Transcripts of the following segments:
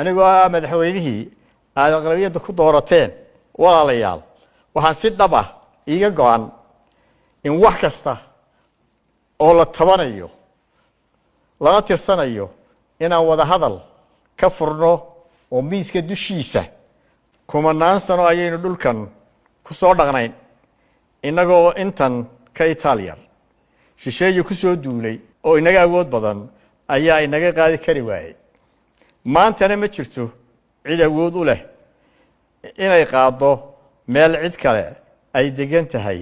anigoo madaxweynihii aad aqlabiyadda ku doorateen walaalayaal waxaan si dhab ah iiga go'an in wax kasta oo la tabanayo lana tirsanayo inaan wada hadal ka furno oo miiska dushiisa kumanaan sano ayaynu dhulkan ku soo dhaqnayn inagoo intan ka Italian shisheeye ku soo duulay oo inaga awood badan ayaa inaga qaadi kari waayay maantana ma jirto cid awood u leh inay qaado meel cid kale ay degan tahay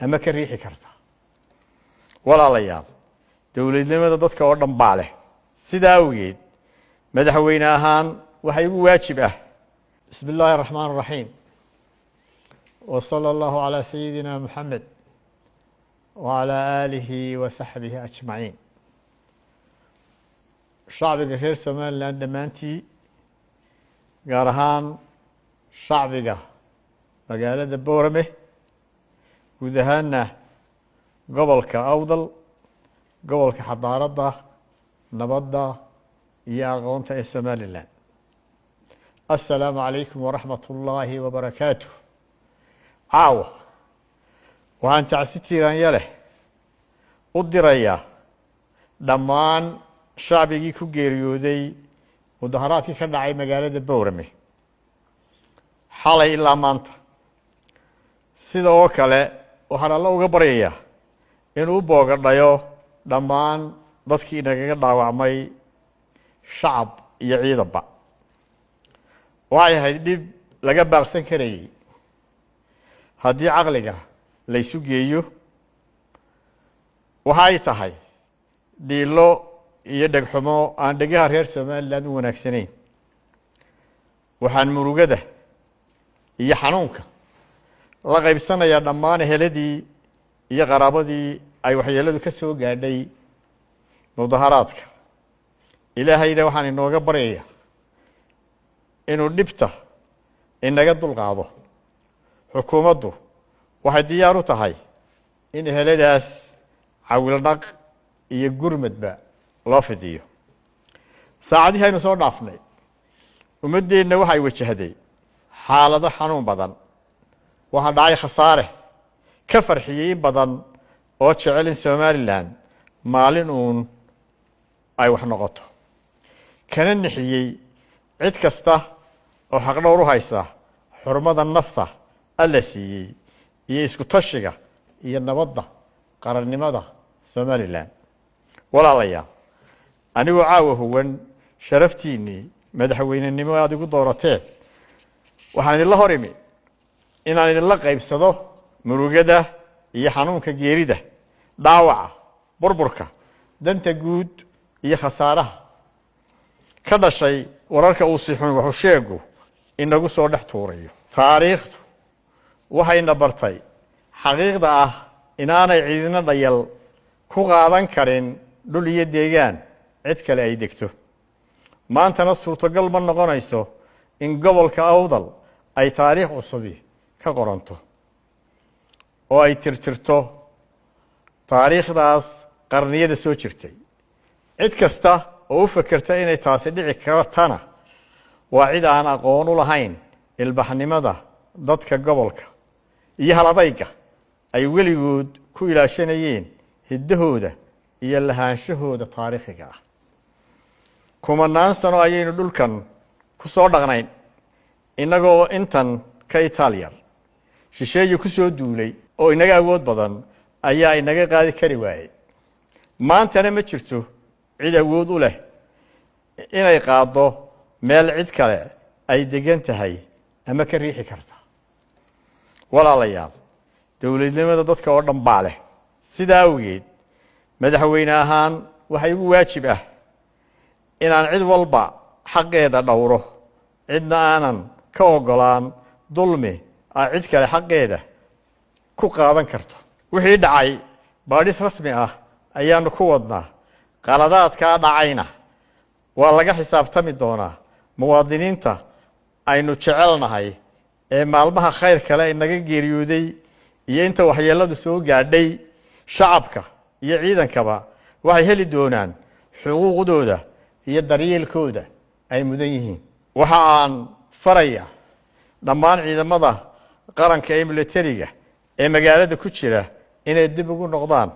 ama ka riixi karta walaalayaal dawladnimada dadka oo dhan baa leh sidaa awgeed madaxweyne ahaan waxa igu waajib ah bismillahir rahmaanir rahiim wa sallallahu ala sayyidina muhammad wa ala alihi wa sahbihi ajma'in shacbiga reer Soomaaliland dhamaantii gaar ahaan shacbiga magaalada Boorame guud ahaanna gobolka Awdal gobolka xadaaradda nabadda iyo aqoonta ee Soomaaliland assalaamu calaykum waraxmatullaahi wabarakaatuh caawa waxaan tacsi tiiraanya leh u dirayaa dhammaan shacbigii ku geeriyooday mudaharaadkii ka dhacay magaalada Boorame xalay ilaa maanta sidoo kale waxaan alla uga baryayaa inuu boogadhayo dhammaan dadkii nagaga dhaawacmay shacab iyo ciidanba waxay ahayd dhib laga baaqsan karayay haddii caqliga la isu geeyo waxay tahay dhiilo iyo dhagxumo aan dhagaha reer Soomaaliland u wanaagsanayn waxaan murugada iyo xanuunka la qaybsanayaa dhammaan eheladii iyo qaraabadii ay waxyeeladu ka soo gaadhay mudaharaadka ilaahayna waxaan inooga baryayaa inuu dhibta inaga dulqaado xukuumaddu waxay diyaar u tahay in eheladaas cawildhaq iyo gurmadba loo fidiyo saacadihii aynu soo dhaafnay ummadeenna waxay wajahday xaalado xanuun badan waxaa dhacay khasaare ka farxiyey in badan oo jecel in Soomaaliland maalin uun ay wax noqoto kana nixiyey cid kasta oo xaq dhowr u haysa xurmada nafta alla siiyey iyo isku tashiga iyo nabadda qarannimada Soomaaliland walaalayaal anigoo caawa huwan sharaftiinii madaxweynenimo aad igu doorateen waxaan idinla hor imi inaan idinla qaybsado murugada iyo xanuunka geerida dhaawaca burburka danta guud iyo khasaaraha ka dhashay wararka uu si xun wuxuu sheego inagu soo dhex tuurayo taariikhdu waxayna bartay xaqiiqda ah inaanay ciidina dhayal ku qaadan karin dhul iyo deegaan cid kale ay degto maantana suurtagal ma noqonayso in gobolka Awdal ay taariikh cusub ka qoranto oo ay tirtirto taariikhdaas qarniyada soo jirtay cid kasta oo u fakarta inay taasi dhici kartana waa cid aan aqoon u lahayn ilbaxnimada dadka gobolka iyo haladayga ay weligood ku ilaashanayeen hiddahooda iyo lahaanshahooda taariikhiga ah kumanaan sano ayaynu dhulkan ku soo dhaqnayn inagoo intan ka Italian shisheeye ku soo duulay oo inaga awood badan ayaa inaga qaadi kari waayay maantana ma jirto cid awood u leh inay qaado meel cid kale ay degan tahay ama ka riixi karta walaalayaal dawladnimada dadka oo dhan baa leh sidaa awgeed madaxweyne ahaan waxa igu waajib ah inaan cid walba xaqeeda dhowro cidna aanan ka ogolaan dulmi cid kale xaqeeda ku qaadan karto wixii dhacay baadhis rasmi ah ayaanu ku wadnaa qaladaadka dhacayna waa laga xisaabtami doonaa muwaadiniinta aynu jecelnahay ee maalmaha khayr kale inaga geeriyooday iyo inta waxyeeladu soo gaadhay shacabka iyo ciidankaba waxay heli doonaan xuquuqdooda iyo daryeelkooda ay mudan yihiin waxa aan faraya dhammaan ciidamada qaranka ee militariga ee magaalada ku jira inay dib ugu noqdaan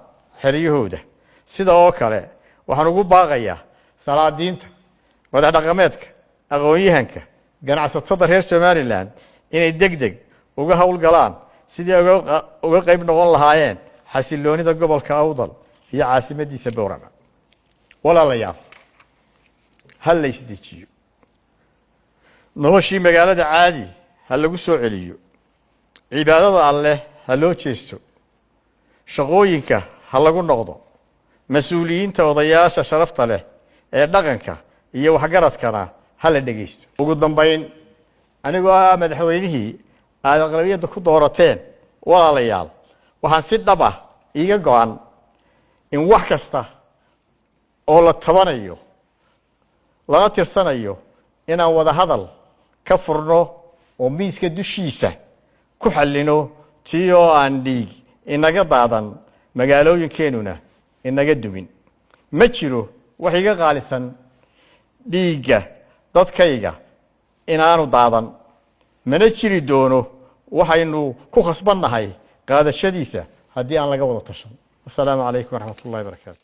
xeryahooda sida oo kale waxaan ugu baaqayaa salaadiinta wadax dhaqameedka aqoon-yahanka ganacsatada reer Somaliland inay degdeg uga hawlgalaan sidii uga qayb noqon lahaayeen xasiloonida gobolka Awdal iyo caasimadiisa Boorama walaalayaal hal la isdejiyo noloshii magaalada caadi hal lagu soo celiyo cibaadada Alle ha loo jeesto shaqooyinka ha lagu noqdo mas'uuliyiinta odayaasha sharafta leh ee dhaqanka iyo waxgaradkana ha la dhageysto ugu dambeyn anigoo madaxweynihii aad aqlabiyada ku doorateen walaalayaal waxaan si dhab ah iiga go'an in wax kasta oo la tabanayo lana tirsanayo inaan wada hadal ka furno oo miiska dushiisa ku xallino tiyo aan dhiig inaga daadan magaalooyinkeenuna inaga dumin ma jiro wax iga qaalisan dhiigga dadkayga inaanu daadan mana jiri doono waxaynu ku khasbannahay qaadashadiisa haddii aan laga wada tashan. Assalaamu calaykum waraxmatullaahi wabarakaatu.